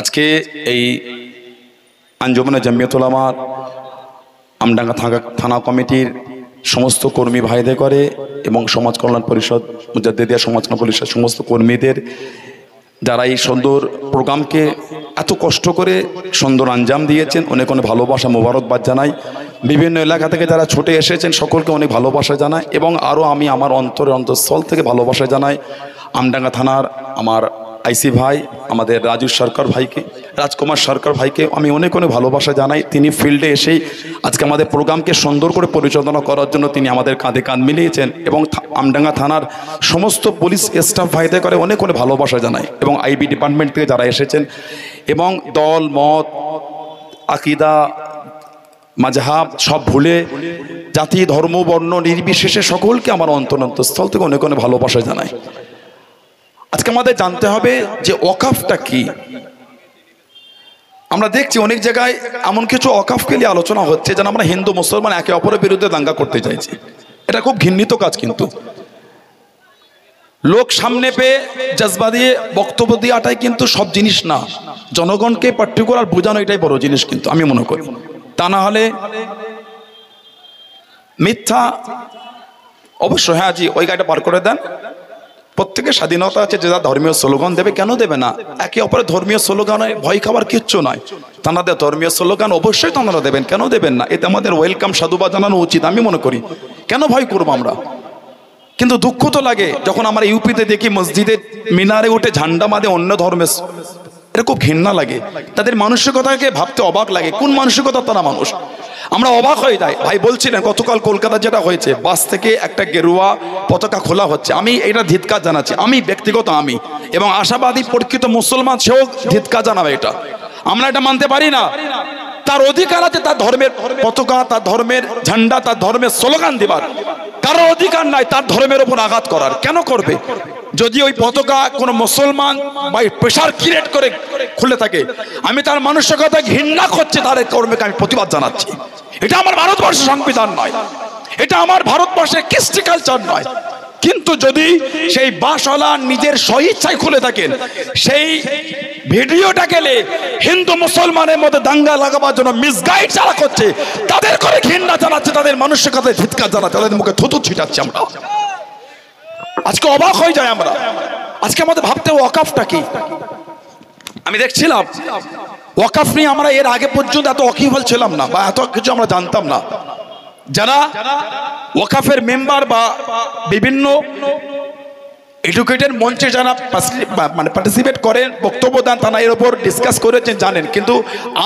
আজকে এই আঞ্জুমানে জামিয়াতুল উলামা আমডাঙ্গা থানা কমিটির সমস্ত কর্মী ভাইদের করে এবং সমাজ কল্যাণ পরিষদ মুজাদ্দিদিয়া সমাজ কল্যাণ পরিষদ সমস্ত কর্মীদের যারা এই সুন্দর প্রোগ্রামকে এত কষ্ট করে সুন্দর আঞ্জাম দিয়েছেন, অনেক অনেক ভালোবাসা মোবারকবাদ জানাই। বিভিন্ন এলাকা থেকে যারা ছুটে এসেছেন সকলকে অনেক ভালোবাসা জানাই এবং আরও আমি আমার অন্তঃস্থল থেকে ভালোবাসা জানাই আমডাঙ্গা থানার আমার আইসি ভাই আমাদের রাজু সরকার ভাইকে, রাজকুমার সরকার ভাইকে আমি অনেক অনেক ভালোবাসা জানাই। তিনি ফিল্ডে এসেই আজকে আমাদের প্রোগ্রামকে সুন্দর করে পরিচালনা করার জন্য তিনি আমাদের কাঁধে কাঁধ মিলিয়েছেন এবং আমডাঙ্গা থানার সমস্ত পুলিশ স্টাফ ভাইদের করে অনেক অনেক ভালোবাসা জানাই এবং আইবি ডিপার্টমেন্ট থেকে যারা এসেছেন এবং দল মত আকিদা মাযহাব সব ভুলে জাতি ধর্ম বর্ণ নির্বিশেষে সকলকে আমার অন্তঃস্থল থেকে অনেক অনেক ভালোবাসা জানাই। আজকে আমাদের জানতে হবে যে ওয়াকফটা কি। আমরা দেখছি অনেক জায়গায় এমন কিছু ওয়াকফকে নিয়ে আলোচনা হচ্ছে যেন আমরা হিন্দু মুসলমান একে অপরের বিরুদ্ধে দাঙ্গা করতে চাইছি। এটা খুব ঘৃণিত কাজ, কিন্তু লোক সামনে পেয়ে জজবা দিয়ে বক্তব্য দেওয়াটাই কিন্তু সব জিনিস না, জনগণকে পার্টিকুলার বোঝানো এটাই বড় জিনিস কিন্তু আমি মনে করি। তা না হলে মিথ্যা অবশ্যই, হ্যাঁ জি ওই গাড়িটা পার করে দেন, প্রত্যেকের স্বাধীনতা আছে যে যা ধর্মীয় স্লোগান দেবে, কেন দেবে না? একে অপরের ধর্মীয় স্লোগানে ভয় খাবার কিচ্ছু নয়, তাঁদের ধর্মীয় স্লোগান অবশ্যই তাঁরা দেবেন, কেন দেবেন না? এতে আমাদের ওয়েলকাম সাধুবাদ জানানো উচিত আমি মনে করি। কেন ভয় করবো আমরা? কিন্তু দুঃখ তো লাগে যখন আমরা ইউপিতে দেখি মসজিদে মিনারে উঠে ঝান্ডা বাঁধে অন্য ধর্মের, এটা খুব ঘৃণা লাগে। তাদের মানসিকতাকে ভাবতে অবাক লাগে, কোন মানসিকতা তারা মানুষ, আমরা অবাক হয়ে যাই। ভাই বলছিলেন গতকাল কলকাতা যেটা হয়েছে, বাস থেকে একটা গেরুয়া পতাকা খোলা হচ্ছে, আমি এটা ধিক্কার জানাচ্ছি, আমি ব্যক্তিগত আমি এবং আশাবাদী প্রকৃত মুসলমান সেও ধিক্কার জানাবে। এটা আমরা এটা মানতে পারি না। তার অধিকার আছে তার ধর্মের পতাকা, তার ধর্মের ঝান্ডা, তার ধর্মের স্লোগান দিবার, কারো অধিকার নাই তার ধর্মের উপর আঘাত করার। কেন করবে? যদি ওই পতাকা কোনো মুসলমান বা প্রেশার ক্রিয়েট করে খুলে থাকে, আমি তার মানসিকতা ঘৃণা করছে, তার কর্মকে আমি প্রতিবাদ জানাচ্ছি। এটা আমার ভারতবর্ষের সংবিধান নয়, এটা আমার ভারতবর্ষের কৃষ্টি কালচার নয়। কিন্তু যদি সেই বাসওয়ালা নিজের স্বইচ্ছায় খুলে থাকেন, সেই ভিডিওটা গেলে হিন্দু মুসলমানের মধ্যে দাঙ্গা লাগাবার জন্য মিসগাইড যারা করছে তাদের করে ঘৃণা জানাচ্ছে, তাদের মানসিকতায় ধিক্কার জানাচ্ছে, তাদের মুখে থুতু ছিটাচ্ছে। আমরা আজকে অবাক হয়ে যায়। আমরা আজকে আমাদের ভাবতে ওয়াকফটা কি। আমি দেখছিলাম ওয়াকফ নিয়ে আমরা এর আগে পর্যন্ত এত ওয়াকিবহাল ছিলাম না বা এত কিছু আমরা জানতাম না। যারা ওয়াকফের মেম্বার বা বিভিন্ন এডুকেটেড মঞ্চে যারা মানে পার্টিসিপেট করেন, বক্তব্য দেন, তারা এর উপর ডিসকাস করেছেন জানেন, কিন্তু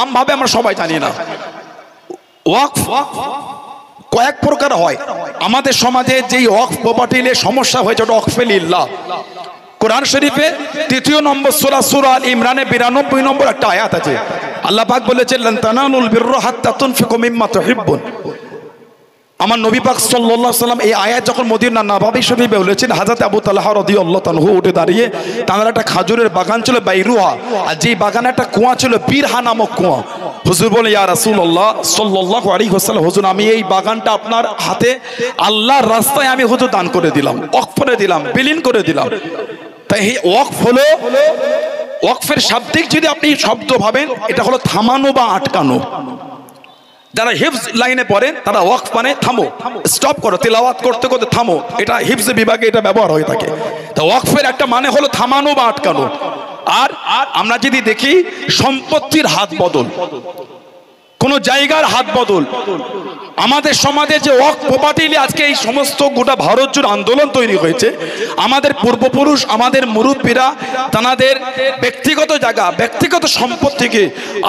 আমভাবে আমরা সবাই জানি না। ওয়াকফ কয়েক প্রকার হয়। আমাদের সমাজে যেই ওয়াকফ প্রপার্টি নিয়ে সমস্যা হয়েছে ওটা ওয়াকফে লিল্লাহ। কোরআন শরীফে 3 নম্বর সূরা সূরা আল ইমরানে 92 নম্বর একটা আয়াত আছে। আল্লাহ পাক বলেছেন লান তানালুল বিররা হাত্তা তুনফিকু মিম্মা তুহিব্বুন। আমার নবী পাক সাল্লাল্লাহু আলাইহি ওয়াসাল্লাম এই আয়াত যখন মদিনা নববী শরীফে বলেছেন, হযরত আবু তালহা রাদিয়াল্লাহু তাআলা উঠে দাঁড়িয়ে, তার একটা খাজুরের বাগান ছিল বাইরুহা, আর যেই বাগানে একটা কুয়া ছিল বীরহা নামক কুয়া। হুজুর বলে ইয়া রাসূলুল্লাহ সাল্লাল্লাহু আলাইহি ওয়াসাল্লাম, হুজুর আমি এই বাগানটা আপনার হাতে আল্লাহর রাস্তায় আমি হুজুর দান করে দিলাম, ওয়াকফ করে দিলাম, বিলীন করে দিলাম। তাই এই ওয়াকফ হলো, ওয়াকফের শাব্দিক যদি আপনি শব্দ ভাবেন, এটা হলো থামানো বা আটকানো। যারা হিফজ লাইনে পড়েন তারা ওয়াকফ মানে থামো, স্টপ করো, তিলাওয়াত করতে করতে থামো, এটা হিফজ বিভাগে এটা ব্যবহার হয়ে থাকে। তো ওয়াকফের একটা মানে হলো থামানো বা আটকানো। আর আমরা যদি দেখি সম্পত্তির হাত বদল, কোন জায়গার হাত বদল, আমাদের সমাজে যে ওয়াকফ প্রপার্টি নিয়ে আজকে এই সমস্ত গোটা ভারত জুড়ে আন্দোলন তৈরি হয়েছে, আমাদের পূর্বপুরুষ আমাদের মুরব্বীরা তাদের ব্যক্তিগত জায়গা ব্যক্তিগত সম্পত্তিকে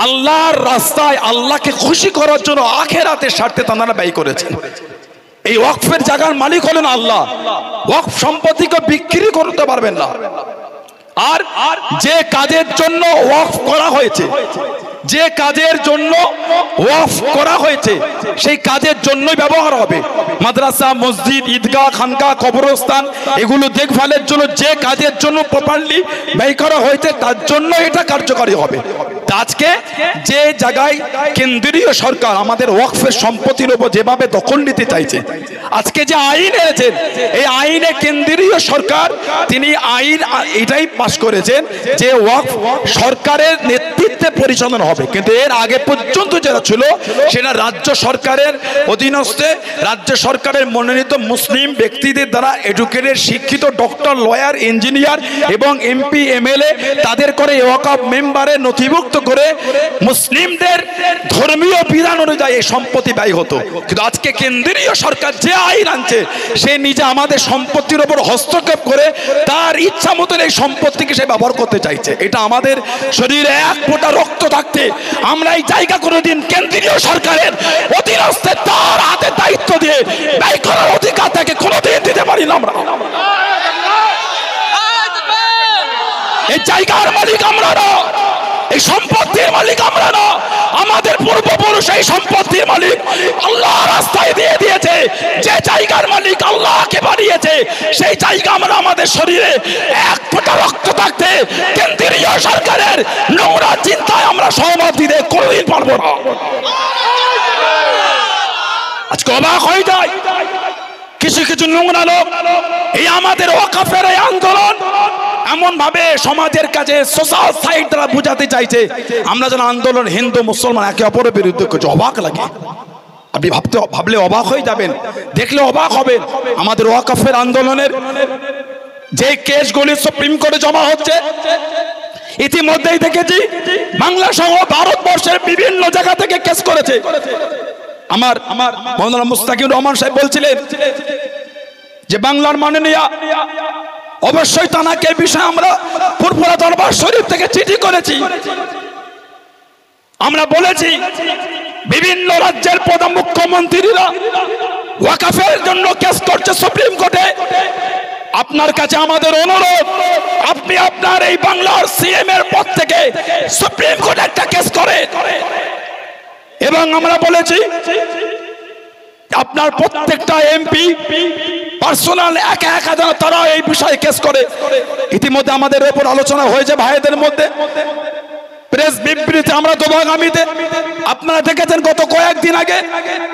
আল্লাহর রাস্তায় আল্লাহকে খুশি করার জন্য আখিরাতের স্বার্থে তারা ব্যয় করেছেন। এই ওয়াকফের জায়গার মালিক হলেন আল্লাহ। ওয়াকফ সম্পত্তিকে বিক্রি করতে পারবেন না। আর যে কাজের জন্য ওয়াকফ করা হয়েছে, যে কাজের জন্য ওয়াকফ করা হয়েছে সেই কাজের জন্যই ব্যবহার হবে। মাদ্রাসা, মসজিদ, ঈদগাহ, খানকা, কবরস্থান এগুলো দেখভালের জন্য যে কাজের জন্য প্রপারলি ব্যয় করা হয়েছে তার জন্য এটা কার্যকরী হবে। আজকে যে জায়গায় কেন্দ্রীয় সরকার আমাদের ওয়াকফের সম্পত্তির উপর যেভাবে দখল নিতে চাইছে, আজকে যে আইন এনেছেন এই আইনে কেন্দ্রীয় সরকার তিনি আইন এটাই পাশ করেছেন যে ওয়াকফ সরকারের নেতৃত্বে পরিচালনা হবে, কিন্তু এর আগে পর্যন্ত যেটা ছিল সেটা রাজ্য সরকারের অধীনস্থে রাজ্য সরকারের মনোনীত মুসলিম ব্যক্তিদের দ্বারা এডুকেটেড শিক্ষিত ডক্টর, লয়ার, ইঞ্জিনিয়ার এবং এমপি, এমএলএ তাদের করে ওয়াকফ মেম্বারে নথিভুক্ত করে মুসলিমদের ধর্মীয় বিধান অনুযায়ী এই সম্পত্তি ব্যয় হতো। কিন্তু আজকে কেন্দ্রীয় সরকার যে আইন আনছে সে নিজে আমাদের সম্পত্তির উপর হস্তক্ষেপ করে তার ইচ্ছা মতন এই সম্পত্তিকে সে ব্যবহার করতে চাইছে। এটা আমাদের শরীরে এক ফোঁটা রক্ত থাকতে আমরা এই জায়গা কোনোদিন কেন্দ্রীয় সরকারের অধীনস্থে তার হাতে দায়িত্ব দিয়ে ব্যয় করার অধিকার তাকে কোনোদিন দিতে পারি না। আমরা এই জায়গার মালিক আমরা না, এই সম্পত্তির মালিক আমরা না। আমাদের পূর্বপুরুষ এই সম্পত্তির মালিক আল্লাহ রাস্তায় দিয়ে দিয়েছে। যে জায়গার মালিক আল্লাহকে বানিয়েছে সেই জায়গা আমরা আমাদের শরীরে এক ফোঁটা রক্ত থাকতে কেন্দ্রীয় সরকারের নোংরা চিন্তায় আমরা সহমত দিতে কোনোদিন পারবো না। আজকে অবাক হয়ে যায় কিছু কিছু নোংরা লোক এই আমাদের ওয়াকফের এই আন্দোলন এমন ভাবে সমাজের কাছে সোশ্যাল সাইড দ্বারা বুঝাতে চাইছে আমরা যেন আন্দোলন হিন্দু মুসলমান একে অপরের বিরুদ্ধে কিছু। অবাক লাগে, আপনি ভাবলে অবাক হয়ে যাবেন, দেখলে অবাক হবেন। আমাদের ওয়াকফের আন্দোলনের যে কেসগুলি সুপ্রিম কোর্টে জমা হচ্ছে ইতিমধ্যেই দেখেছি বাংলা সহ ভারতবর্ষের বিভিন্ন জায়গা থেকে কেস করেছে। আমার মৌলানা মুস্তাকিউর রহমান সাহেব বলছিলেন যে বাংলার মাননীয় অবশ্যই তানাকে বিষয়ে আমরা ফুরফুরা দরবার শরীফ থেকে চিঠি করেছি। আমরা বলেছি বিভিন্ন রাজ্যের প্রধান মুখ্যমন্ত্রীরা ওয়াকফের জন্য কেস করছে সুপ্রিম কোর্টে। আপনার কাছে আমাদের অনুরোধ আপনি আপনার এই বাংলার সিএম এর পদ থেকে সুপ্রিম কোর্টে একটা কেস করেন। এবং আমরা বলেছি আপনার প্রত্যেকটা এমপি পার্সোনাল একা একা যেন তারা এই বিষয়ে কেস করে। ইতিমধ্যে আমাদের উপর আলোচনা হয়েছে ভাইদের মধ্যে, প্রেস বিবৃতি আমরা দোভাগামীতে আপনারা দেখেছেন গত কয়েকদিন আগে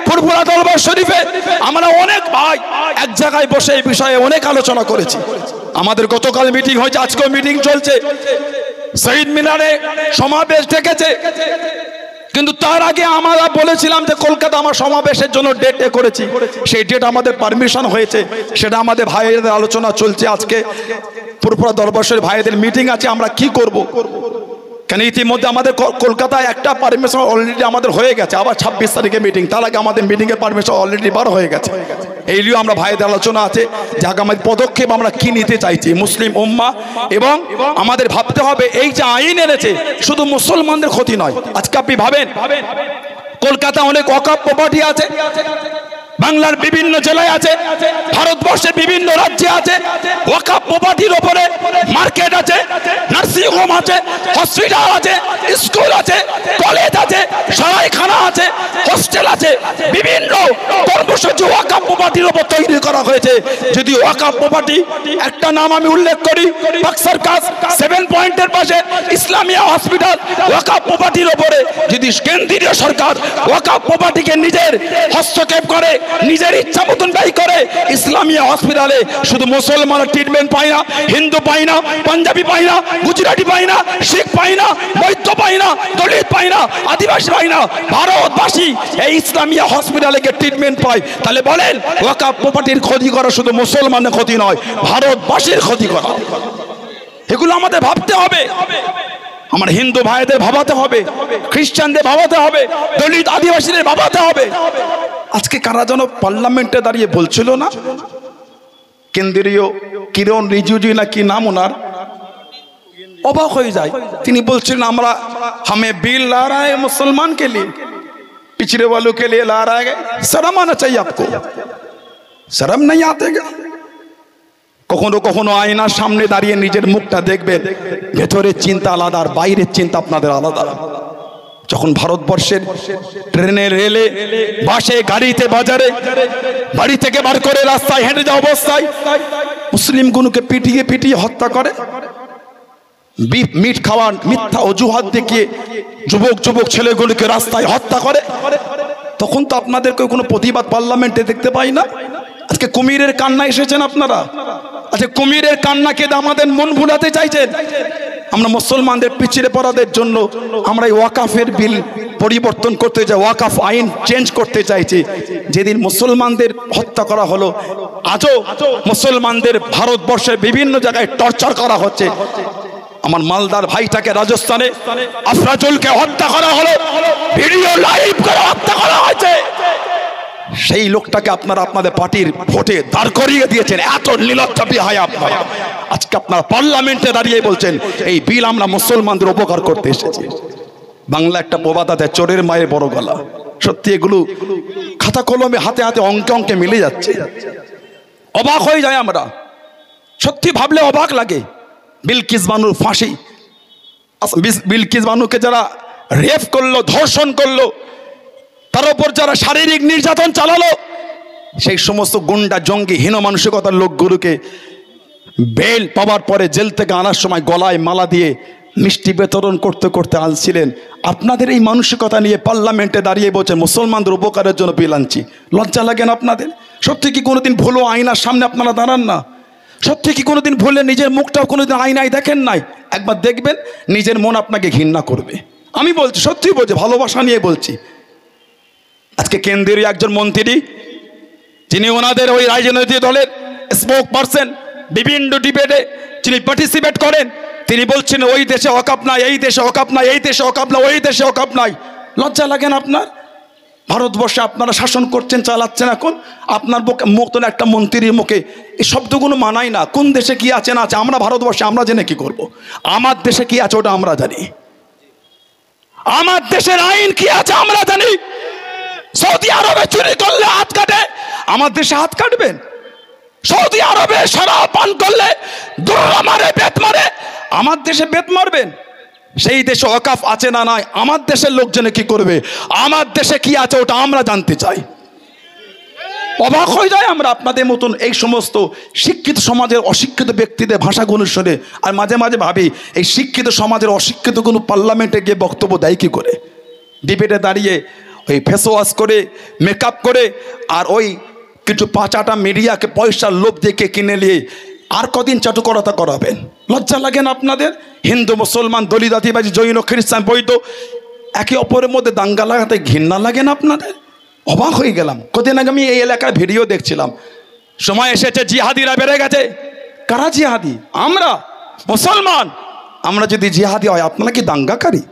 ফুরফুরা দরবার শরীফে আমরা অনেক ভাই এক জায়গায় বসে এই বিষয়ে অনেক আলোচনা করেছি। আমাদের গতকাল মিটিং হয়েছে, আজকেও মিটিং চলছে। শহীদ মিনারে সমাবেশ ডেকেছে, কিন্তু তার আগে আমরা বলেছিলাম যে কলকাতা আমার সমাবেশের জন্য ডেট করেছি, সেই ডেট আমাদের পারমিশন হয়েছে, সেটা আমাদের ভাইদের আলোচনা চলছে। আজকে ফুরফুরা দরবার শরীফ ভাইদের মিটিং আছে, আমরা কি করব। কেন ইতিমধ্যে আমাদের কলকাতায় একটা পারমিশন অলরেডি আমাদের হয়ে গেছে, আবার 26 তারিখে মিটিং, তার আগে আমাদের মিটিংয়ের পারমিশন অলরেডি বার হয়ে গেছে। এই নিয়েও আমরা ভাইদের আলোচনা আছে যে আগামী পদক্ষেপ আমরা কি নিতে চাইছি মুসলিম উম্মাহ। এবং আমাদের ভাবতে হবে এই যে আইন এনেছে শুধু মুসলমানদের ক্ষতি নয়। আজকে আপনি ভাবেন কলকাতা অনেক ওয়াকফ প্রপার্টি আছে, বাংলার বিভিন্ন জেলায় আছে, ভারতবর্ষের বিভিন্ন রাজ্যে আছে। ওয়াকফ প্রপার্টির উপরে মার্কেট আছে, নার্সিং হোম আছে, হসপিটাল আছে, স্কুল আছে, কলেজ আছে, সরাইখানা আছে, হোস্টেল আছে, বিভিন্ন কর্মসূচি ওয়াকফ প্রপার্টির উপর তৈরি করা হয়েছে। যদি ওয়াকফ প্রপার্টি একটা নাম আমি উল্লেখ করি, বাক্সার কাজ 7 পয়েন্টের পাশে ইসলামিয়া হসপিটাল ওয়াকফ প্রপার্টির উপরে যদি কেন্দ্রীয় সরকার ওয়াকফ প্রপার্টিকে নিজের হস্তক্ষেপ করে, নিজের ইচ্ছা মতন ব্যয় করে, ইসলামিয়া হসপিটালে শুধু মুসলমান ট্রিটমেন্ট পায় না, হিন্দু পায় না, পাঞ্জাবি পায় না, গুজরাটি পায় না, শিখ পায় না, বৈদ্য পায় না, দলিত পায় না, আদিবাসী পায় না, ভারতবাসী এই ইসলামিয়া হসপিটালে ট্রিটমেন্ট পায়। তাহলে বলেন ওয়াকফ প্রপার্টির ক্ষতি করা শুধু মুসলমানের ক্ষতি নয়, ভারতবাসীর ক্ষতি করা। এগুলো আমাদের ভাবতে হবে। আমার হিন্দু ভাইদের ভাবাতে হবে, খ্রিস্টানদের ভাবাতে হবে, দলিত আদিবাসীদের ভাবাতে হবে। আজকে কারা যেন পার্লামেন্টে দাঁড়িয়ে বলছিল না, কেন্দ্রীয় কিরণ রিজিজু না কি নাম ওনার, অবাক হয়ে যায়। তিনি বলছিলেন আমরা हमें बिल ला रहा है मुसलमान के लिए, पिछड़े वालों के लिए ला रहा है। शर्म आना चाहिए आपको, शर्म नहीं आते क्या? কখনো কখনো আয়নার সামনে দাঁড়িয়ে নিজের মুখটা দেখবেন, ভেতরের চিন্তা আলাদা আর বাইরের চিন্তা আপনাদের আলাদা। যখন ভারতবর্ষের ট্রেনে, রেলে, বাসে, গাড়িতে, বাজারে, বাড়ি থেকে বার করে রাস্তায় হেঁটে যাওয়া অবস্থায় মুসলিমগুলোকে পিটিয়ে পিটিয়ে হত্যা করে, মিট খাওয়ার মিথ্যা অজুহাত দেখিয়ে যুবক যুবক ছেলেগুলোকে রাস্তায় হত্যা করে, তখন তো আপনাদেরকে কোনো প্রতিবাদ পার্লামেন্টে দেখতে পাই না। আজকে কুমিরের কান্না এসেছেন আপনারা, আজকে কুমিরের কান্নাকে আমাদের মন ভুলাতে চাইছেন। আমরা মুসলমানদের পিছিয়ে পড়াদের জন্য আমরা এই ওয়াকাফের বিল পরিবর্তন করতে চাই, ওয়াকাফ আইন চেঞ্জ করতে চাইছি। যেদিন মুসলমানদের হত্যা করা হলো, আজও মুসলমানদের ভারতবর্ষের বিভিন্ন জায়গায় টর্চার করা হচ্ছে। আমার মালদার ভাইটাকে রাজস্থানে আফরাজুলকে হত্যা করা হলো, ভিডিও লাইভ করে হত্যা করা হয়েছে। সেই লোকটাকে আপনারা আপনাদের পার্টির ভোটে দাঁড় করিয়ে দিয়েছেন। এত নির্লজ্জ হয় আপনারা। আজকে আপনারা পার্লামেন্টে দাঁড়িয়ে বলছেন এই বিল আমরা মুসলমানদের উপকার করতে এসেছি। বাংলা একটা প্রবাদ আছে, চোরের মায়ের বড় গলা। সত্যি এগুলো খাতা কলমে হাতে হাতে অঙ্কে অঙ্কে মিলে যাচ্ছে। অবাক হয়ে যায় আমরা, সত্যি ভাবলে অবাক লাগে। বিলকিস বানুর ফাঁসি, বিলকিস বানুকে যারা রেপ করলো, ধর্ষণ করলো, তার উপর যারা শারীরিক নির্যাতন চালালো, সেই সমস্ত গুন্ডা জঙ্গি হীন মানসিকতার লোকগুলোকে বেল পাওয়ার পরে জেল থেকে আনার সময় গলায় মালা দিয়ে মিষ্টি বিতরণ করতে করতে আসছিলেন। আপনাদের এই মানসিকতা নিয়ে পার্লামেন্টে দাঁড়িয়ে বলছেন মুসলমানদের উপকারের জন্য বিল আনছি। লজ্জা লাগেন আপনাদের? সত্যি কি কোনোদিন ভুলো আয়নার সামনে আপনারা দাঁড়ান না? সত্যি কি কোনোদিন ভুলে নিজের মুখটাও কোনোদিন আয়নায় দেখেন নাই? একবার দেখবেন, নিজের মন আপনাকে ঘৃণা করবে। আমি বলছি, সত্যি বলছি, ভালোবাসা নিয়ে বলছি। আজকে কেন্দ্রীয় একজন মন্ত্রী, যিনি ওনাদের ওই রাজনৈতিক দলের স্পোক পারসন, বিভিন্ন ডিবেটে যিনি পার্টিসিপেট করেন, তিনি বলছেন ওই দেশে ওয়াকাফ নাই, এই দেশে ওয়াকাফ নাই, এই দেশে ওয়াকাফ নাই, ওই দেশে ওয়াকাফ নাই। লজ্জা লাগেন আপনার? ভারতবর্ষে আপনারা শাসন করছেন, চালাচ্ছেন। এখন আপনার মতন একটা মন্ত্রীর মুখে এই শব্দগুলো মানায় না। কোন দেশে কি আছে না আছে আমরা ভারতবর্ষে আমরা জেনে কি করব? আমার দেশে কি আছে ওটা আমরা জানি। আমার দেশের আইন কি আছে আমরা জানি। সৌদি আরবে চুরি করলে হাত কাটে, আমার দেশে হাত কাটবেন? সৌদি আরবে শরাব পান করলে দুর্রা মারে, বেত মারে, আমার দেশে বেত মারবেন? সেই দেশে ওয়াকাফ আছে না নাই আমার দেশের লোকজনে কি করবে? আমার দেশে কি আছে ওটা আমরা জানতে চাই। অবাক হয়ে যায় আমরা আপনাদের মতন এই সমস্ত শিক্ষিত সমাজের অশিক্ষিত ব্যক্তিদের ভাষাগুলো শুনে। আর মাঝে মাঝে ভাবি এই শিক্ষিত সমাজের অশিক্ষিত কোনো পার্লামেন্টে গিয়ে বক্তব্য দেয় কি করে? ডিবেটে দাঁড়িয়ে ওই ফেস ওয়াশ করে, মেকআপ করে, আর ওই কিছু পাঁচাটা মিডিয়াকে পয়সার লোভ দেখে কিনে নিয়ে আর কদিন চাটুকরতা করাবেন? লজ্জা লাগেন আপনাদের? হিন্দু মুসলমান, দলিত আদিবাসী, জৈন খ্রিস্টান বৈদ্য একে অপরের মধ্যে দাঙ্গা লাগাতে ঘৃণা লাগেন আপনাদের? অবাক হয়ে গেলাম। কদিন আগে আমি এই এলাকার ভিডিও দেখছিলাম। সময় এসেছে, জিহাদিরা বেড়ে গেছে। কারা জিহাদি? আমরা মুসলমান। আমরা যদি জিহাদি হয় আপনারা কি দাঙ্গাকারী?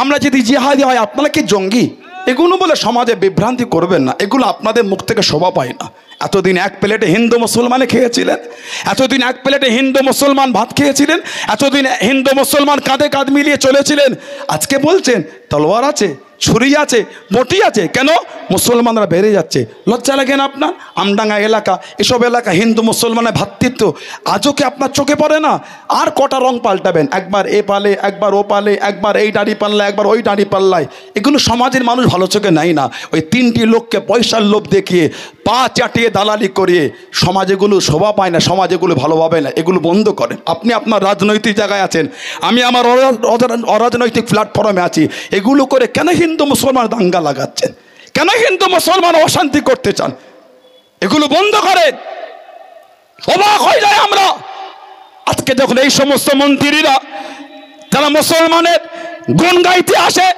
আমরা যদি জিহাদি হয় আপনারা কি জঙ্গি? এগুলো বলে সমাজে বিভ্রান্তি করবেন না। এগুলো আপনাদের মুখ থেকে শোভা পায় না। এতদিন এক প্লেটে হিন্দু মুসলমানে খেয়েছিলেন, এতদিন এক প্লেটে হিন্দু মুসলমান ভাত খেয়েছিলেন, এতদিন হিন্দু মুসলমান কাঁধে কাঁধ মিলিয়ে চলেছিলেন। আজকে বলছেন তলোয়ার আছে, ছুরি আছে, বটি আছে। কেন? মুসলমানরা বেড়ে যাচ্ছে। লজ্জা লাগে না আপনার? আমডাঙ্গা এলাকা, এসব এলাকা হিন্দু মুসলমানের ভ্রাতৃত্ব আজও কি আপনার চোখে পড়ে না? আর কটা রং পাল্টাবেন? একবার এ পালে, একবার ও পালে, একবার এই দাড়ি পাল্লায়, একবার ওই দাড়ি পাল্লায়। এগুলো সমাজের মানুষ ভালো চোখে নেয় না। ওই তিনটি লোককে পয়সার লোভ দেখিয়ে, পা চাটিয়ে, দালালি করিয়ে সমাজেগুলো শোভা পায় না, সমাজেগুলো ভালোভাবে না। এগুলো বন্ধ করেন। আপনি আপনার রাজনৈতিক জায়গায় আছেন, আমি আমার অরাজনৈতিক প্ল্যাটফর্মে আছি। এগুলো করে কেন হিন্দু মুসলমান দাঙ্গা লাগাচ্ছেন? কেন হিন্দু মুসলমান অশান্তি করতে চান? এগুলো বন্ধ করেন। অবাক হয়ে যায় আমরা আজকে যখন এই সমস্ত মন্ত্রীরা যারা মুসলমানের গুণ গাইতে আসে।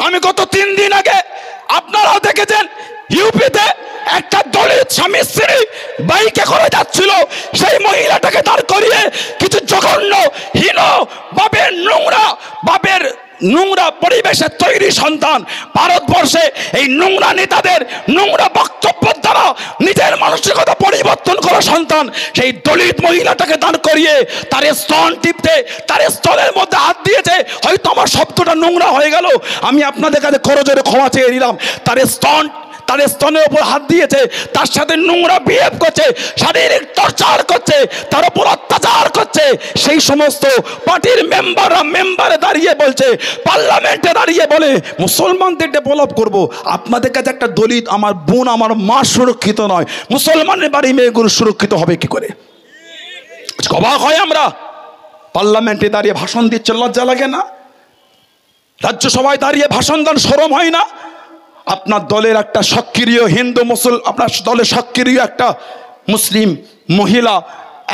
আমি গত 3 দিন আগে আপনারাও দেখেছেন, ইউপিতে একটা দলিত স্বামী স্ত্রী বাইকে করে যাচ্ছিল, সেই মহিলাটাকে দাঁড় করিয়ে কিছু জঘন্য, হীন, বাপের নোংরা পরিবেশে তৈরি সন্তান ভারতবর্ষে এই নোংরা নেতাদের নোংরা বক্তব্যের দ্বারা নিজের মানসিকতা পরিবর্তন করা সন্তান, সেই দলিত মহিলাটাকে দাঁড় করিয়ে তার স্তন টিপতে, তার স্তনের মধ্যে হাত দিয়েছে। হয়তো আমার শব্দটা নোংরা হয়ে গেল, আমি আপনাদের কাছে করজোরে ক্ষমা চেয়ে নিলাম। তার স্তন তার স্তনের উপর হাত দিয়েছে, তার সাথে নোংরা বিহেভ করছে, শারীরিক টর্চার করছে, তার উপর অত্যাচার করছে, সেই সমস্ত পার্টির মেম্বারে দাঁড়িয়ে বলছে, পার্লামেন্টে দাঁড়িয়ে বলে মুসলমানদের ডেভেলপ করব। আপনাদের কাছে একটা দলিত, আমার বোন আমার মা সুরক্ষিত নয়, মুসলমানের বাড়ি মেয়েগুলো সুরক্ষিত হবে কি করে? অবাক হয় আমরা। পার্লামেন্টে দাঁড়িয়ে ভাষণ দিচ্ছে, লজ্জা লাগে না? রাজ্যসভায় দাঁড়িয়ে ভাষণ দেন, শরম হয় না? আপনার দলের একটা সক্রিয় হিন্দু আপনার দলের সক্রিয় একটা মুসলিম মহিলা,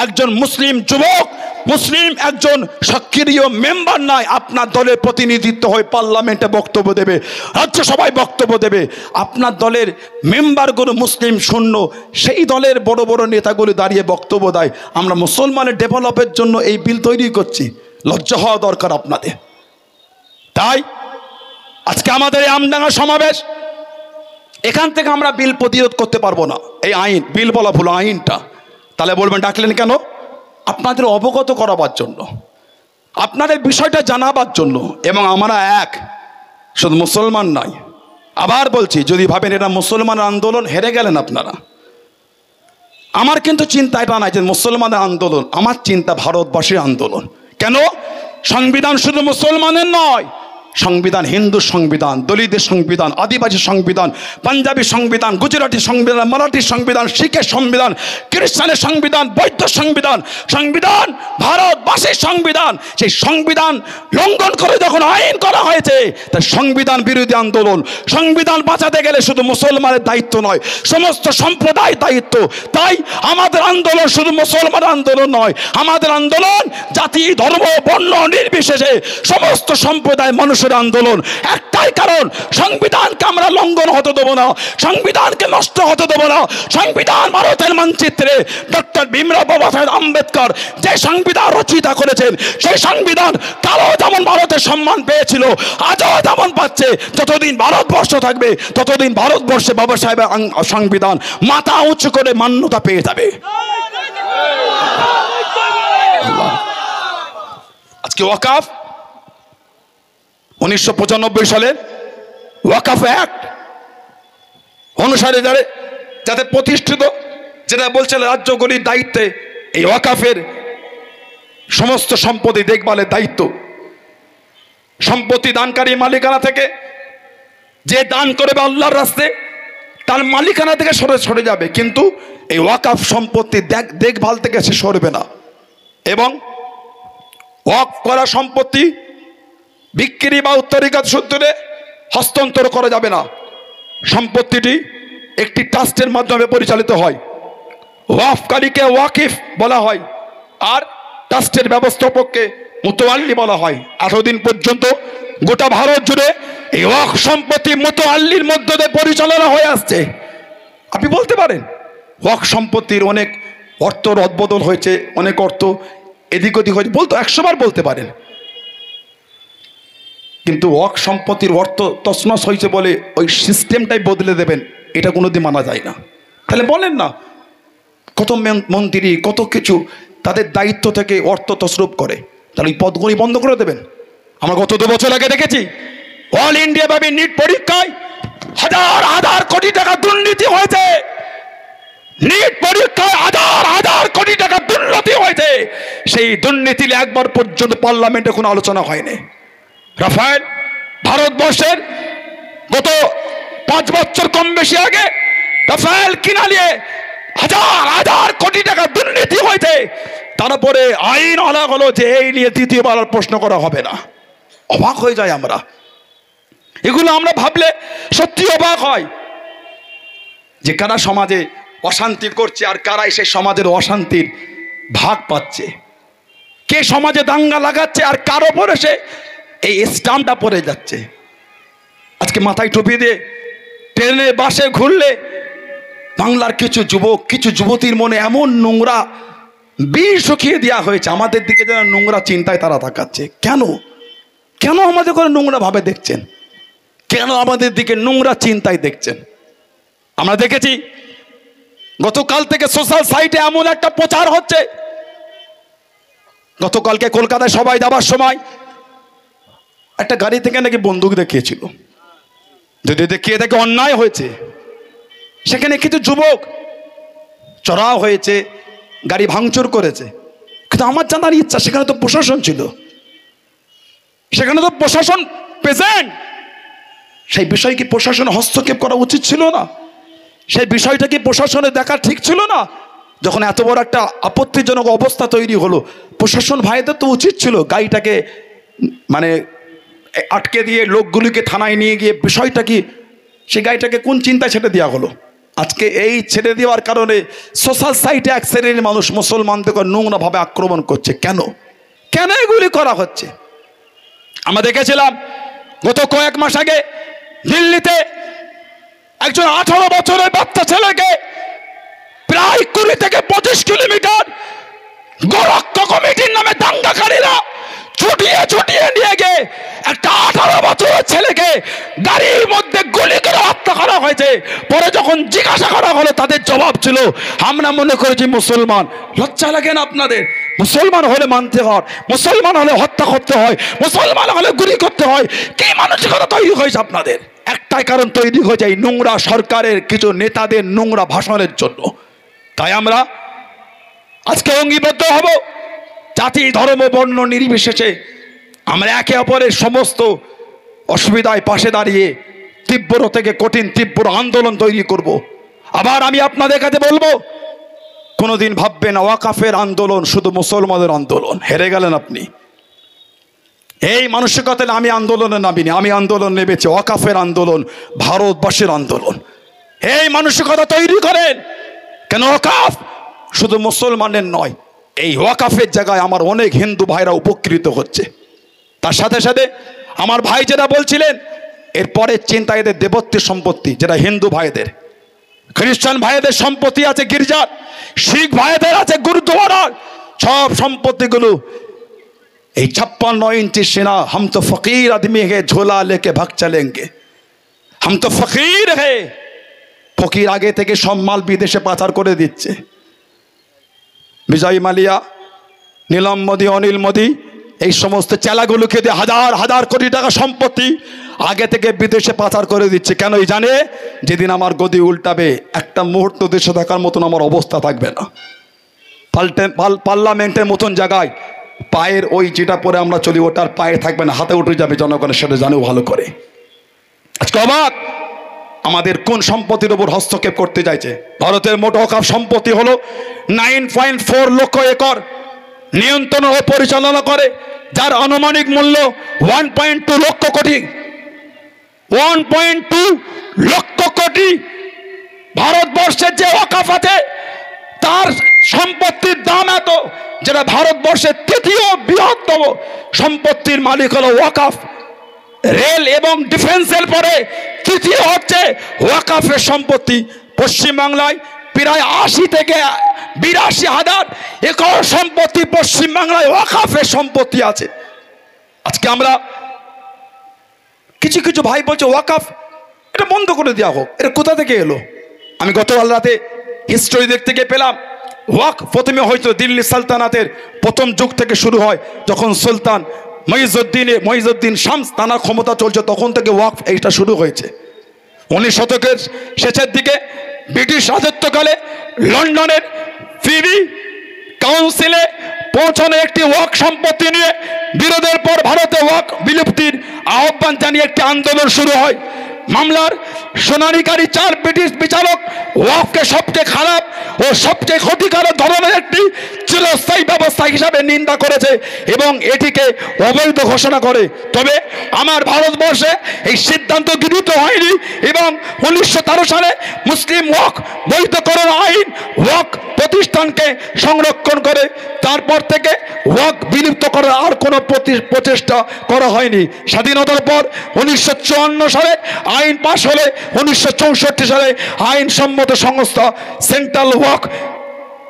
একজন মুসলিম যুবক, মুসলিম একজন সক্রিয় মেম্বার নাই, আপনার দলের প্রতিনিধিত্ব হয়ে পার্লামেন্টে বক্তব্য দেবে, রাজ্যসভায় বক্তব্য দেবে, আপনার দলের মেম্বারগুলো মুসলিম শূন্য, সেই দলের বড় বড় নেতাগুলো দাঁড়িয়ে বক্তব্য দেয় আমরা মুসলমানের ডেভেলপের জন্য এই বিল তৈরি করছি। লজ্জা হওয়া দরকার আপনাদের। তাই আজকে আমাদের এই আমডাঙ্গা সমাবেশ, এখান থেকে আমরা বিল প্রতিরোধ করতে পারবো না। এই আইন, বিল বলা ভুল, আইনটা। তাহলে বলবেন ডাকলেন কেন? আপনাদের অবগত করাবার জন্য, আপনাদের বিষয়টা জানাবার জন্য। এবং আমরা এক, শুধু মুসলমান নয়, আবার বলছি, যদি ভাবেন এটা মুসলমানের আন্দোলন, হেরে গেলেন আপনারা। আমার কিন্তু চিন্তা এটা নাই যে মুসলমানের আন্দোলন, আমার চিন্তা ভারতবাসীর আন্দোলন। কেন? সংবিধান শুধু মুসলমানের নয়, সংবিধান হিন্দু সংবিধান, দলিতদের সংবিধান, আদিবাসী সংবিধান, পাঞ্জাবি সংবিধান, গুজরাটি সংবিধান, মারাঠি সংবিধান, শিখের সংবিধান, খ্রিস্টানের সংবিধান, বৌদ্ধ সংবিধান, সংবিধান ভারতবাসীর সংবিধান। সেই সংবিধান লঙ্ঘন করে যখন আইন করা হয়েছে, তার সংবিধান বিরোধী আন্দোলন। সংবিধান বাঁচাতে গেলে শুধু মুসলমানের দায়িত্ব নয়, সমস্ত সম্প্রদায়ের দায়িত্ব। তাই আমাদের আন্দোলন শুধু মুসলমান আন্দোলন নয়, আমাদের আন্দোলন জাতি ধর্ম বর্ণ নির্বিশেষে সমস্ত সম্প্রদায় মানুষের আন্দোলন। একটাই কারণ, সংবিধানকে আমরা লঙ্ঘন হতে দেবো না, সংবিধানকে নষ্ট হতে দেবো না। সংবিধান ভারতের মানচিত্রে ডক্টর ভীমরাও বাবা সাহেব আম্বেদকর যে সংবিধান রচয়িতা করেছেন, সেই সংবিধান কালও যেমন ভারতের সম্মান পেয়েছিল, আজও তেমন পাচ্ছে। যতদিন ভারতবর্ষ থাকবে, ততদিন ভারতবর্ষে বাবা সাহেবের সংবিধান মাথা উঁচু করে মান্যতা পেয়ে যাবে। আজকে ওয়াকফ 1995 সালের ওয়াকফ অ্যাক্ট অনুসারে যাতে প্রতিষ্ঠিত, যেটা বলছে রাজ্যগুলির দায়িত্বে এই ওয়াকফের সমস্ত সম্পত্তি দেখভালের দায়িত্ব। সম্পত্তি দানকারী মালিকানা থেকে যে দান করবে আল্লাহর রাস্তায়, তার মালিকানা থেকে সরে যাবে, কিন্তু এই ওয়াকফ সম্পত্তি দেখভাল থেকে সে সরবে না। এবং ওয়াকফ করা সম্পত্তি বিক্রি বা উত্তরাধিকার সূত্রে হস্তান্তর করা যাবে না। সম্পত্তিটি একটি ট্রাস্টের মাধ্যমে পরিচালিত হয়, ওয়াকফকারীকে ওয়াকিফ বলা হয়, আর ট্রাস্টের ব্যবস্থাপককে মুতাওয়াল্লি বলা হয়। এতদিন পর্যন্ত গোটা ভারত জুড়ে এই ওয়াকফ সম্পত্তি মুতাওয়াল্লির মধ্য দিয়ে পরিচালনা হয়ে আসছে। আপনি বলতে পারেন ওয়াকফ সম্পত্তির অনেক অর্থ রদবদল হয়েছে, অনেক অর্থ এদিক ওদিক হয়েছে, 100 বার বলতে পারেন, কিন্তু ওয়াকফ সম্পত্তির অর্থ তছনছ হয়েছে বলে ওই সিস্টেমটাই বদলে দেবেন, এটা কোনোদিন মানা যায় না। তাহলে বলেন না, কত মন্ত্রী কত কিছু তাদের দায়িত্ব থেকে অর্থ তছরূপ করে, তাহলে ওই পদগুলি বন্ধ করে দেবেন? আমরা গত 2 বছর আগে দেখেছি অল ইন্ডিয়া ভাবে নিট পরীক্ষায় হাজার কোটি টাকা দুর্নীতি হয়েছে। নিট পরীক্ষায় হাজার কোটি টাকা দুর্নীতি হয়েছে। সেই দুর্নীতি একবার পর্যন্ত পার্লামেন্টে কোনো আলোচনা হয়নি। রাফায়েল ভারতবর্ষের গত 5 বছর কম বেশি আগে রাফায়েল কিনা নিয়ে হাজার কোটি টাকা দুর্নীতি হয়েছে। তারপরে আইন আলা হলো যে এই নিয়ে দ্বিতীয়বার প্রশ্ন করা হবে না। অবাক হয়ে যায় আমরা, এগুলো আমরা ভাবলে সত্যি অবাক হয় যে কারা সমাজে অশান্তি করছে আর কারাই সেই সমাজের অশান্তির ভাগ পাচ্ছে, কে সমাজে দাঙ্গা লাগাচ্ছে আর কার ওপরে সে এই স্টাম্পটা পড়ে যাচ্ছে। আজকে মাথায় টুপি দিয়ে ট্রেনে বাসে ঘুরলে বাংলার কিছু যুবক কিছু যুবতীর মনে এমন নোংরা বিষ শুকিয়ে দেওয়া হয়েছে, আমাদের দিকে যেন নোংরা চিন্তায় তারা তাকাচ্ছে। কেন কেন আমাদের করে নোংরা ভাবে দেখছেন? কেন আমাদের দিকে নোংরা চিন্তায় দেখছেন? আমরা দেখেছি গতকাল থেকে সোশ্যাল সাইটে এমন একটা প্রচার হচ্ছে, গতকালকে কলকাতায় সবাই যাবার সময় একটা গাড়ি থেকে নাকি বন্দুক দেখিয়েছিল। যদি দেখিয়ে দেখে অন্যায় হয়েছে, সেখানে কিছু যুবক চড়াও হয়েছে, গাড়ি ভাঙচুর করেছে, কিন্তু আমার জানার ইচ্ছা সেখানে তো প্রশাসন ছিল, সেখানে তো প্রশাসন প্রেজেন্ট। সেই বিষয় কি প্রশাসন হস্তক্ষেপ করা উচিত ছিল না? সেই বিষয়টা কি প্রশাসনের দেখা ঠিক ছিল না? যখন এত বড় একটা আপত্তিজনক অবস্থা তৈরি হলো, প্রশাসন ভাইদের তো উচিত ছিল গাড়িটাকে মানে আটকে দিয়ে লোকগুলিকে থানায় নিয়ে গিয়ে বিষয়টা কি, সেই গাড়িটাকে কোন চিন্তায় ছেড়ে দেওয়া হলো? আজকে এই ছেড়ে দেওয়ার কারণে সোশ্যাল সাইটে এক শ্রেণীর মানুষ মুসলমানদেরকে নোংরাভাবে আক্রমণ করছে। কেন কেন এগুলি করা হচ্ছে? আমরা দেখেছিলাম গত কয়েক মাস আগে দিল্লিতে একজন 18 বছরের বাচ্চা ছেলেকে প্রায় 20 থেকে 25 কিলোমিটার গোরক্ষা কমিটির নামে দাঙ্গাকারীরা ছুটিয়ে নিয়ে গিয়ে একটা 18 বছরের ছেলেকে গাড়ির মধ্যে গুলি করে হত্যা করা হয়েছে। পরে যখন জিজ্ঞাসা করা হলো তাদের জবাব ছিল, আমরা মনে করেছি মুসলমান। লজ্জা লাগে না আপনাদের? মুসলমান হলে মানতে হয়, মুসলমান হলে হত্যা করতে হয়, মুসলমান হলে গুলি করতে হয়। কি মানসিকতা তৈরি হয়েছে আপনাদের? একটাই কারণ তৈরি হয়ে যায়, নোংরা সরকারের কিছু নেতাদের নোংরা ভাষণের জন্য। তাই আমরা আজকে অঙ্গীবদ্ধ হব, জাতি ধর্ম বর্ণ নির্বিশেষে আমরা একে অপরের সমস্ত অসুবিধায় পাশে দাঁড়িয়ে তীব্র থেকে কঠিন তীব্র আন্দোলন তৈরি করব। আবার আমি আপনাদের কাছে বলবো, কোনোদিন ভাববেন ওয়াকাফের আন্দোলন শুধু মুসলমানদের আন্দোলন, হেরে গেলেন আপনি। এই মানসিকতা আমি আন্দোলনে নামিনি, আমি আন্দোলন নেমেছি ওয়াকাফের আন্দোলন, ভারতবাসীর আন্দোলন। এই মানসিকতা তৈরি করেন। কেন ওয়াকাফ শুধু মুসলমানের নয়, এই ওয়াকাফের জায়গায় আমার অনেক হিন্দু ভাইরা উপকৃত হচ্ছে। তার সাথে সাথে আমার ভাই যেটা বলছিলেন, এরপরে চিন্তা এদের দেবত্বের সম্পত্তি, যেটা হিন্দু ভাইদের, খ্রিস্টান ভাইদের সম্পত্তি আছে গির্জার, শিখ ভাইদের আছে গুরুদ্বারার, সব সম্পত্তিগুলো এই 56 ইঞ্চি সেনা, হাম তো ফকির আদমি হে ঝোলা লেকে ভাগ চলেঙ্গে, হাম তো ফকির হে। ফকির আগে থেকে সব মাল বিদেশে পাচার করে দিচ্ছে। বিজয় মালিয়া, নীলম মোদী, অনিল মোদী, এই সমস্ত চেলাগুলোকে দিয়ে হাজার হাজার কোটি টাকা সম্পত্তি আগে থেকে বিদেশে পাচার করে দিচ্ছে। কেনই জানে, যেদিন আমার গদি উল্টাবে একটা মুহূর্ত দেশে থাকার মতন আমার অবস্থা থাকবে না। পার্লামেন্টের মতন জায়গায় পায়ের ওই যেটা পরে আমরা চলি, ওটার পায়ে থাকবে না, হাতে উঠে যাবে। জনগণের সেটা জানেও ভালো করে। আজকে অবাক, আমাদের কোন সম্পত্তির উপর হস্তক্ষেপ করতে চাইছে? ভারতের মোট ওয়াকফ সম্পত্তি হলো 9.4 লক্ষ একর, নিয়ন্ত্রণ ও পরিচালনা করে, যার আনুমানিক মূল্য 1.2 লক্ষ কোটি। 1.2 লক্ষ কোটি। ভারতবর্ষের যে ওয়াকফ আছে তার সম্পত্তির দাম এত, যেটা ভারতবর্ষের 3য় বৃহত্তম সম্পত্তির মালিক হলো ওয়াকফ। রেল এবং ডিফেন্সের পরে 3য় হচ্ছে ওয়াকফের সম্পত্তি। পশ্চিমবাংলায় প্রায় 80 থেকে 82 হাজার একর সম্পত্তি পশ্চিমবাংলায় ওয়াকফের সম্পত্তি আছে। আজকে আমরা কিছু কিছু ভাই বলছে ওয়াকফ এটা বন্ধ করে দেওয়া হোক, এটা কোথা থেকে এলো? আমি গতকাল রাতে হিস্ট্রি দেখতে গিয়ে পেলাম, ওয়াকফ প্রথমে হয়তো দিল্লি সালতানাতের প্রথম যুগ থেকে শুরু হয়, যখন সুলতান মহিউদ্দিন শামস তানার ক্ষমতা চলছে, তখন থেকে ওয়াকফ এইটা শুরু হয়েছে। 19 শতকের শেষের দিকে ব্রিটিশ রাজত্বকালে লন্ডনের প্রিভি কাউন্সিলে পৌঁছানো একটি ওয়াকফ সম্পত্তি নিয়ে বিরোধের পর ভারতে ওয়াকফ বিলুপ্তির আহ্বান জানিয়ে একটি আন্দোলন শুরু হয়। মামলার শুনানিকারী 4 ব্রিটিশ বিচারক ওয়াকফকে সবচেয়ে খারাপ ও সবচেয়ে ক্ষতিকারক ধরনের একটি চিরস্থায়ী ব্যবস্থা হিসাবে নিন্দা করেছে এবং এটিকে অবৈধ ঘোষণা করে। তবে আমার ভারতবর্ষে এই সিদ্ধান্ত গৃহীত হয়নি এবং 1913 সালে মুসলিম ওয়াকফ বৈধকরণ আইন ওয়াকফ প্রতিষ্ঠানকে সংরক্ষণ করে। তারপর থেকে ওয়াকফ বিলুপ্ত করার আর কোনো প্রচেষ্টা করা হয়নি। স্বাধীনতার পর 1954 সালে আইন পাশ হলে 1964 সালে আইনসম্মত সংস্থা central Waqf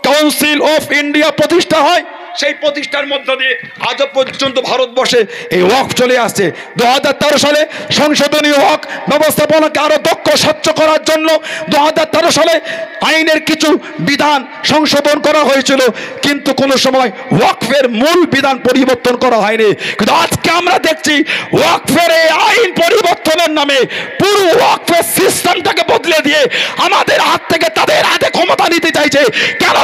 council of India প্রতিষ্ঠা হয়। সেই প্রতিষ্ঠার মধ্য দিয়ে আজও পর্যন্ত ভারতবর্ষে এই ওয়াকফ চলে আসছে। 2013 সালে সংশোধনী ওয়াকফ ব্যবস্থাপনাকে আরো দক্ষ স্বচ্ছ করার জন্য 2013 সালে আইনের কিছু বিধান সংশোধন করা হয়েছিল, কিন্তু কোনো সময় ওয়াকফের মূল বিধান পরিবর্তন করা হয়নি। কিন্তু আজকে আমরা দেখছি ওয়াকফের এই আইন পরিবর্তনের নামে পুরো ওয়াকফের সিস্টেমটাকে বদলে দিয়ে আমাদের হাত থেকে তাদের হাতে ক্ষমতা নিতে চাইছে। কেন?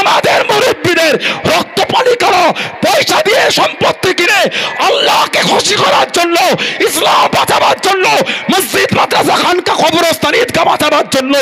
আমাদের মুরব্বীদের রক্ত পানি করো, পয়সা দিয়ে সম্পত্তি কিনে আল্লাহকে খুশি করার জন্য, ইসলাম বাঁচাবার জন্য, মসজিদ মাদ্রাসা খানকা কবরস্থান ঈদগাহ বাঁচাবার জন্য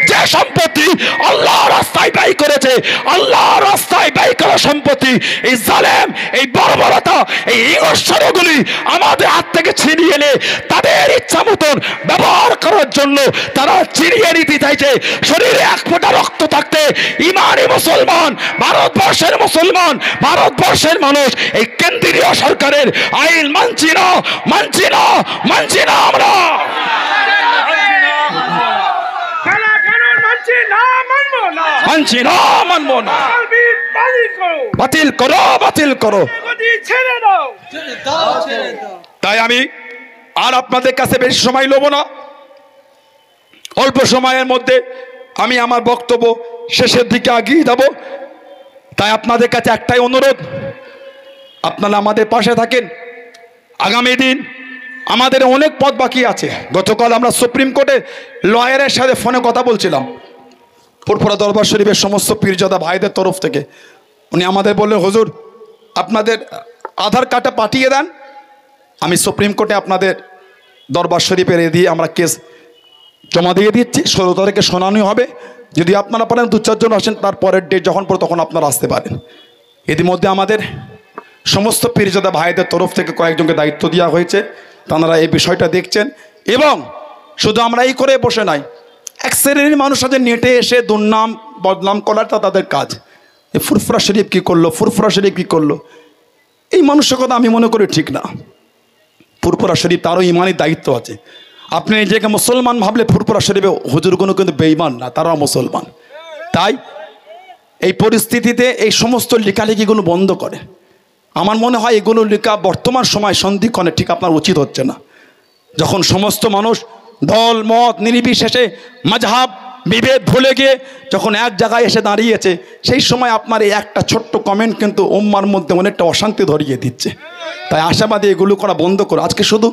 যে সম্পত্তি আল্লাহ রাস্তায় ব্যয় করেছে, আল্লাহ রাস্তায় ব্যয় করা সম্পত্তি এই জালেম, এই বর্বরতা, এই ইগোশরগুলি আমাদের হাত থেকে ছিনিয়ে এনে তাদের ইচ্ছা মতন ব্যবহার করার জন্য তারা ছিনিয়ে নিতে চাইছে। শরীরে এক ফোঁটা রক্ত থাকতে ইমানি মুসলমান, ভারতবর্ষের মুসলমান, ভারতবর্ষের মানুষ এই কেন্দ্রীয় সরকারের আইন মানছি না, মানছি না, মানছি না। আমরা মানছি না, মানবো না। বাতিল করো, বাতিল করো। তাই আমি আর আপনাদের কাছে বেশি সময় নেব না। অল্প সময়ের মধ্যে আমি আমার বক্তব্য শেষের দিকে এগিয়ে যাব। তাই আপনাদের কাছে একটাই অনুরোধ, আপনারা আমাদের পাশে থাকেন। আগামী দিন আমাদের অনেক পথ বাকি আছে। গতকাল আমরা সুপ্রিম কোর্টে লয়ারের সাথে ফোনে কথা বলছিলাম, ফুরফুরা দরবার শরীফের সমস্ত পীরজাদা ভাইদের তরফ থেকে। উনি আমাদের বললেন, হুজুর আপনাদের আধার কার্ডটা পাঠিয়ে দেন, আমি সুপ্রিম কোর্টে আপনাদের দরবার শরীফের দিয়ে আমরা কেস জমা দিয়ে দিচ্ছি। 16 তারিখে শুনানি হবে। যদি আপনারা পারেন 2-4 জন আসেন, তার পরের ডেট যখন পরে তখন আপনারা আসতে পারেন। ইতিমধ্যে আমাদের সমস্ত পীরজাদা ভাইদের তরফ থেকে কয়েকজনকে দায়িত্ব দেওয়া হয়েছে, তারা এই বিষয়টা দেখছেন। এবং শুধু আমরা এই করে বসে নাই, এক শ্রেণীর মানুষ আছে নেটে এসে দুর্নাম বদনাম করাটা তাদের কাজ। এই ফুরফুরা শরীফ কী করলো, ফুরফুরা শরীফ কী করলো, এই মানুষের কথা আমি মনে করি ঠিক না। ফুরফুরা শরীফ তারও ইমানি দায়িত্ব আছে। আপনি নিজেকে মুসলমান ভাবলে ফুরফুরা শরীফে হুজুরগুলো কিন্তু বেঈমান না, তারাও মুসলমান। তাই এই পরিস্থিতিতে এই সমস্ত লেখালেখিগুলো বন্ধ করে। আমার মনে হয় এগুলো লেখা বর্তমান সময় সন্ধিক্ষণে ঠিক আপনার উচিত হচ্ছে না। যখন সমস্ত মানুষ দল মত নির্বিশেষে মাযহাব বিভেদ ভুলে গিয়ে যখন এক জায়গায় এসে দাঁড়িয়েছে, সেই সময় আপনার এই একটা ছোট্ট কমেন্ট কিন্তু উম্মার মধ্যে অনেকটা অশান্তি ধরিয়ে দিচ্ছে। তাই আশাবাদী এগুলো করা বন্ধ করো। আজকে শুধু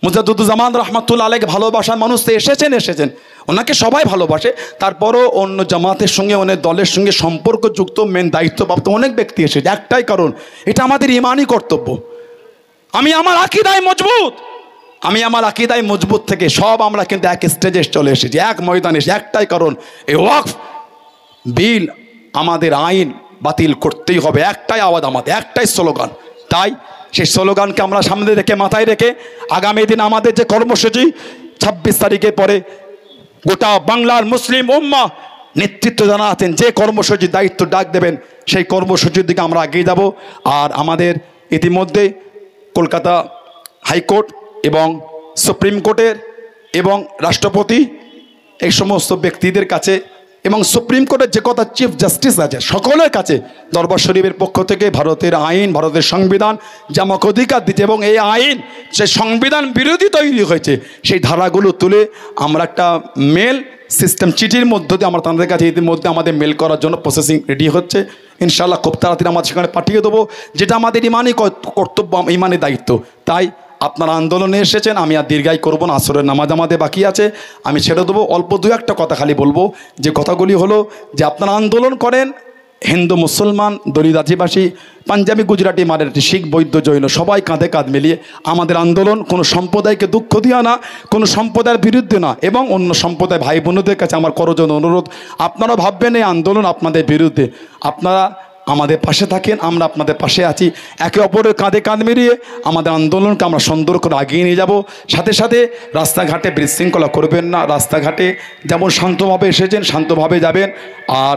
মুজাদ্দুজ্জামান রাহমাতুল্লাহ আলাইহি ভালোবাসার মানুষ তো এসেছেন, ওনাকে সবাই ভালোবাসে। তারপরও অন্য জামাতের সঙ্গে, অনেক দলের সঙ্গে সম্পর্কযুক্ত মেন দায়িত্বপ্রাপ্ত অনেক ব্যক্তি এসেছে। একটাই কারণ, এটা আমাদের ইমানি কর্তব্য। আমি আমার আকীদায় মজবুত থেকে সব আমরা কিন্তু এক স্টেজে চলে এসেছি, এক ময়দানে এসে। একটাই কারণ, এই ওয়াকফ বিল আমাদের আইন বাতিল করতেই হবে। একটাই আওয়াজ, আমাদের একটাই স্লোগান। তাই সেই স্লোগানকে আমরা সামনে রেখে, মাথায় রেখে আগামী দিন আমাদের যে কর্মসূচি 26 তারিখের পরে গোটা বাংলার মুসলিম উম্মাহ নেতৃত্ব যারা আছেন, যে কর্মসূচির দায়িত্ব ডাক দেবেন, সেই কর্মসূচির দিকে আমরা এগিয়ে যাব। আর আমাদের ইতিমধ্যে কলকাতা হাইকোর্ট এবং সুপ্রিম কোর্টের এবং রাষ্ট্রপতি এই সমস্ত ব্যক্তিদের কাছে এবং সুপ্রিম কোর্টের যে কথা চিফ জাস্টিস আছে সকলের কাছে দরবার শরীফের পক্ষ থেকে ভারতের আইন, ভারতের সংবিধান যে আমাকে অধিকার দিচ্ছে, এবং এই আইন যে সংবিধান বিরোধী তৈরি হয়েছে, সেই ধারাগুলো তুলে আমরা একটা মেল সিস্টেম চিঠির মধ্য দিয়ে আমরা তাদের কাছে ইতিমধ্যে আমাদের মেল করার জন্য প্রসেসিং রেডি হচ্ছে। ইনশাআল্লাহ খুব তাড়াতাড়ি আমরা সেখানে পাঠিয়ে দেবো, যেটা আমাদের ইমানি কর্তব্য, ইমানি দায়িত্ব। তাই আপনারা আন্দোলনে এসেছেন, আমি আর দীর্ঘায়ী করবো না, আসরের নামাজ আমাদের বাকি আছে, আমি ছেড়ে দেবো। অল্প 2-1টা কথা খালি বলবো। যে কথাগুলি হলো যে আপনারা আন্দোলন করেন, হিন্দু মুসলমান দলিত আদিবাসী পাঞ্জাবি গুজরাটি মারাঠি শিখ বৌদ্ধ জৈন সবাই কাঁধে কাঁধ মিলিয়ে আমাদের আন্দোলন কোনো সম্প্রদায়কে দুঃখ দেওয়া না, কোনো সম্প্রদায়ের বিরুদ্ধে না। এবং অন্য সম্প্রদায় ভাই বোনদের কাছে আমার করজন্য অনুরোধ, আপনারা ভাববেন এই আন্দোলন আপনাদের বিরুদ্ধে, আপনারা আমাদের পাশে থাকেন, আমরা আপনাদের পাশে আছি। একে অপরের কাঁধে কাঁধ মিলিয়ে আমাদের আন্দোলনকে আমরা সুন্দর করে এগিয়ে নিয়ে যাব। সাথে সাথে রাস্তাঘাটে বিশৃঙ্খলা করবেন না, রাস্তাঘাটে যেমন শান্তভাবে এসেছেন শান্তভাবে যাবেন। আর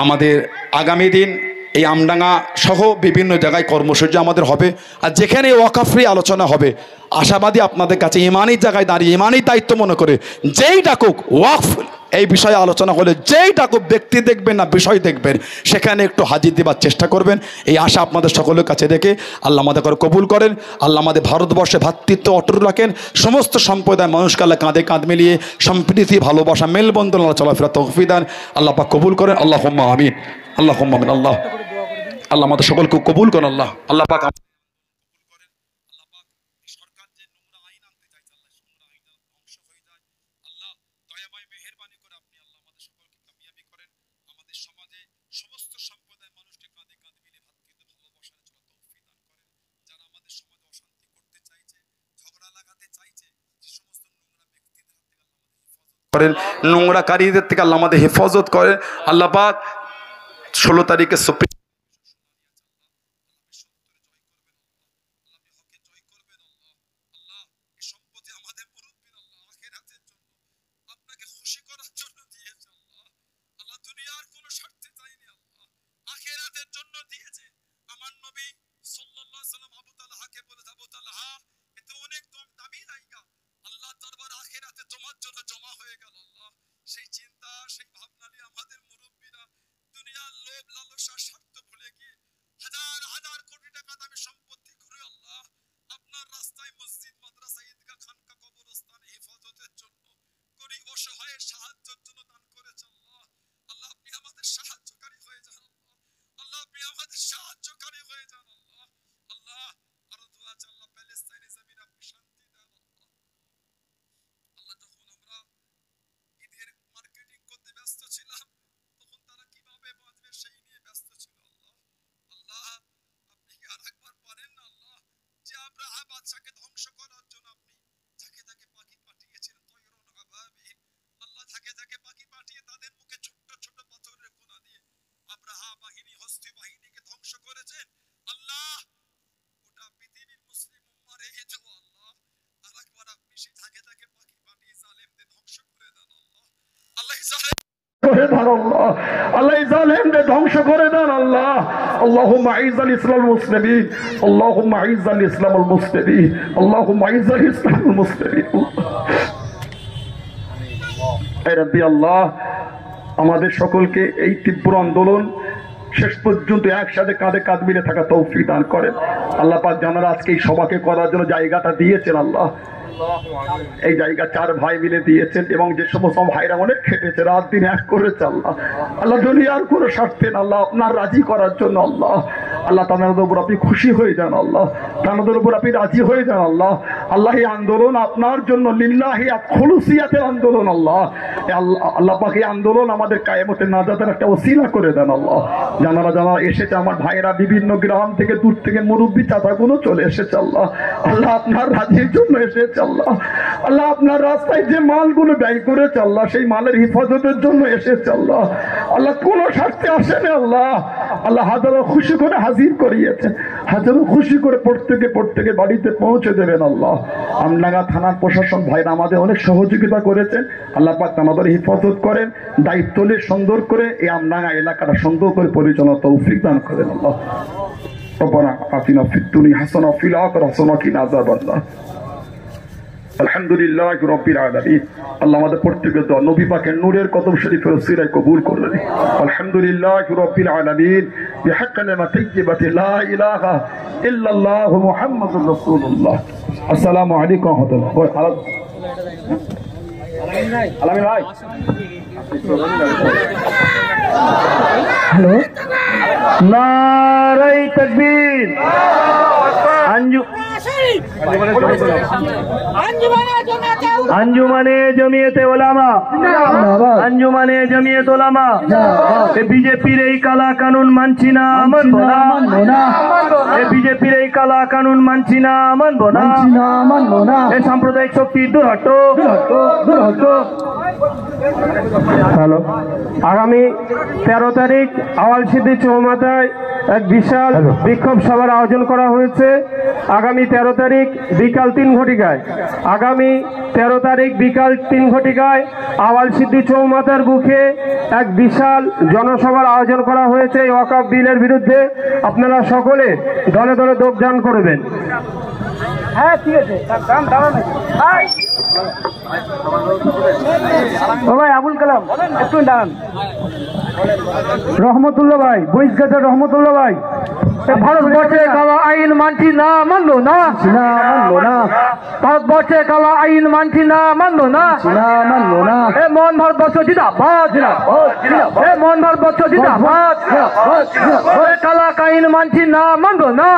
আমাদের আগামী দিন এই আমডাঙ্গা সহ বিভিন্ন জায়গায় কর্মসূচি আমাদের হবে। আর যেখানে ওয়াকফ ফ্রি আলোচনা হবে, আশাবাদী আপনাদের কাছে ইমানি জায়গায় দাঁড়িয়ে ইমানি দায়িত্ব মনে করে যেই ডাকুক ওয়াকফ এই বিষয়ে আলোচনা হলে, যেই ডাকুক ব্যক্তি দেখবেন না বিষয় দেখবেন, সেখানে একটু হাজির দেবার চেষ্টা করবেন। এই আশা আপনাদের সকলের কাছে রেখে আল্লাহ আমাদের করে কবুল করেন। আল্লাহ আমাদের ভারতবর্ষে ভ্রাতৃত্ব অটুট রাখেন। সমস্ত সম্প্রদায়ের মানুষকে আল্লাহ কাঁধে কাঁধ মিলিয়ে সম্প্রীতি ভালোবাসা মেলবন্ধন আল্লাহ চলাফেরা তৌফিক দান। আল্লাহ পাক কবুল করেন। আল্লাহুম্মা আমিন, আল্লাহুম্মা আমিন। আল্লাহ আমাদের সকলকে কবুল করেন। আল্লাহ পাক মেহরবানি করে আপনি আল্লাহ আমাদের সকলকে কামিয়াবি করেন, আমাদের সমাজে সমস্ত সম্প্রদায়ের মানুষকে কাঁধে কাঁধ মিলে ভাতৃত্ব ভালোবাসার চলা তৌফিক দান করেন। যারা আমাদের সমাজে অশান্তি করতে চাইছে, ঝগড়া লাগাতে চাইছে, যে সমস্ত নোংরা ব্যক্তিদের হাত থেকে আল্লাহ আমাদের হেফাজত করেন, নোংরাকারীদের থেকে আল্লাহ আমাদের হেফাজত করেন। আল্লাহ পাক 16 তারিখে সুপ্রিম সেই চিন্তা সেই ভাবনা নিয়ে আমাদের মুরব্বীরা দুনিয়ার লোভ লালসা স্বার্থ ভুলে গিয়ে হাজার হাজার কোটি টাকা দামি সম্পত্তি করে আল্লাহ আপনার রাস্তায় মসজিদ মাদ্রাসা ঈদগাহ খানকা কবরস্থানে হেফাজতের জন্য গরিব অসহায়ের সাহায্যের জন্য দান করেছে। আল্লাহ আল্লাহ আপনি আমাদের সাহায্যকারী হয়ে যান। আল্লাহ আপনি আমাদের সাহায্যকারী হয়ে যান। আল্লাহ আল্লাহ আরো দোয়া চাই আল্লাহ প্যালেস্তাইনে জমিন আপনি শান্তি দেন। আল্লাহ যখন আমরা ঈদের মার্কেটিং করতে ব্যস্ত ছিলাম তখন তারা কিভাবে বাঁচবে সেই নিয়ে ব্যস্ত ছিল। আল্লাহ আল্লাহ আপনি কি আরেকবার পারেন না আল্লাহ যে আব্রাহা বাদশাকে ধ্বংস করার জন্য আপনি যাকে যাকে পাখি পাঠিয়েছিলেন তয়রুন আবাবিল, আল্লাহ যাকে যাকে পাখি পাঠিয়ে তাদের মুখে ছোট্ট ছোট্ট পাথরের কোনা দিয়ে আব্রাহা বাহিনী হস্তি বাহিনীকে ধ্বংস করেছেন। আল্লাহ গোটা পৃথিবীর মুসলিম উম্মাহর এই যে আল্লাহ আরেকবার আপনি সেই যাকে যাকে পাখি পাঠিয়ে জালেমদের ধ্বংস করে দেন। আল্লাহ আল্লাহ করে দেন। আল্লাহ আল্লাহ জালেমদের ধ্বংস করে দেন। আল্লাহ اللهم اعز الاسلام والمسلمين اللهم اعز الاسلام والمسلمين اللهم اعز الاسلام والمسلمين اے ربي আল্লাহ আমাদের সকলকে এই তীব্র আন্দোলন শেষ পর্যন্ত একসাথে কাঁধে কাঁধ মিলে থাকা তৌফিক দান করেন। আল্লাহ পাক জানারা আজকে এই সভাকে করার জন্য জায়গাটা দিয়েছেন। আল্লাহ এই জায়গা 4 ভাই মিলে দিয়েছেন এবং যে সমস্ত ভাইরা অনেক খেটেছে রাত দিন এক করেছে। আল্লাহ আল্লাহ দুনিয়ার কোনো স্বার্থে না আল্লাহ আপনার রাজি করার জন্য আল্লাহ আল্লাহ তাদের উপর আপনি খুশি হয়ে যান। আল্লাহ তাদের উপর আপনি রাজি হয়ে যান। আল্লাহ আল্লাহ এই আন্দোলন আপনার জন্য লিল্লাহি খুলুসিয়াতের আন্দোলন। আল্লাহ আল্লাহ পাক এই আন্দোলন আমাদের কায়েমতের নাজাতের একটা ওসিলা করে দেন। আল্লাহ জানারা যারা এসেছে আমার ভাইয়েরা বিভিন্ন গ্রাম থেকে দূর থেকে মুরব্বী চাচাগুলো চলে এসেছে। আল্লাহ আল্লাহ আপনার রাজির জন্য এসেছে। আল্লাহ আল্লাহ আপনার রাস্তায় যে মালগুলো ব্যয় করেছে আল্লাহ সেই মালের হেফাজতের জন্য এসেছে। আল্লাহ আল্লাহ কোন স্বার্থে আসেনি। আল্লাহ আল্লাহ হাজারো খুশি করে হাজির করিয়েছে, হাজারো খুশি করে প্রত্যেকে বাড়িতে পৌঁছে দেবেন। আল্লাহ আমডাঙ্গা থানার প্রশাসন ভাইরা আমাদের অনেক সহযোগিতা করেছেন। আল্লাহ পাক আমাদের হেফাজত করেন, দায়িত্ব নিয়ে সুন্দর করে এই আমডাঙ্গা এলাকাটা সুন্দর করে পরিচালনা তৌফিক দান করেন। আল্লাহ রব্বানা আতিনা ফিদ দুনিয়া হাসানাহ ওয়া ফিল আখিরাতি হাসানাহ ওয়া কিনা আযাবান্নার। আলহামদুলিল্লাহ রাব্বিল আলামিন। আল্লাহ আমাদের প্রত্যেকের দোয়া নবী পাকের নূরের কদম শরীফের ওসিলায় কবুল করুন। আলহামদুলিল্লাহ রাব্বিল আলামিন বিহাক্কি কালিমাত তাইয়্যিবাতি লা ইলাহা ইল্লাল্লাহ মুহাম্মাদুর রাসূলুল্লাহ। আসসালামু আলাইকুম ওয়া রাহমাতুল্লাহ। আলামিন ভাই হ্যালো নারায়ে তাকবীর। अंजुमने जमियते उलामा अंजुमने जमियत उलामा बीजेपी रे काला कानून मानछिना मानबो ना बीजेपी रे काला कानून मानछिना मानबो ना ए साम्प्रदायिक शक्ति दूर हटो। हेलो आगामी 13 तारीख আওয়ালসিদ্ধি চৌমাথায় এক বিশাল বিক্ষোভ সভার আয়োজন করা হয়েছে। আগামী 13 তারিখ বিকাল 3 ঘটিকায় আগামী 13 তারিখ বিকাল 3 ঘটিকায় আওয়ালসিদ্ধি চৌমাথার বুকে এক বিশাল জনসভার আয়োজন করা হয়েছে এই ওয়াকফ বিলের বিরুদ্ধে। আপনারা সকলে দলে দলে যোগদান করবেন। হ্যাঁ ঠিক আছে ও ভাই আবুল কালাম একটু দাঁড়ান। রহমতুল্লাহ ভাই বইসগাছা রহমতুল্লাহ ভাই ভারতবর্ষে কালা আইন মানছি না মানলো না ভারতবর্ষে কালা আইন মানছি না মানলো না এ মন ভারতবর্ষ জিন্দাবাদ এ মন ভারতবর্ষ জিন্দাবাদ কালা আইন মানছি না মানলো না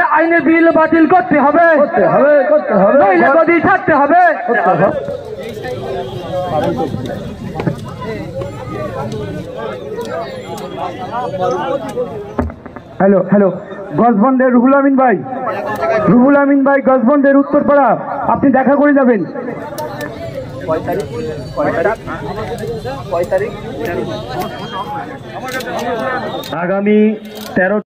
এ আইনের বিল বাতিল করতে হবে নইলে গদি ছাড়তে হবে। হ্যালো হ্যালো, গজবন্দের রুহুল আমিন ভাই গজবন্দের উত্তরপাড়া, আপনি দেখা করে যাবেন। আগামী 13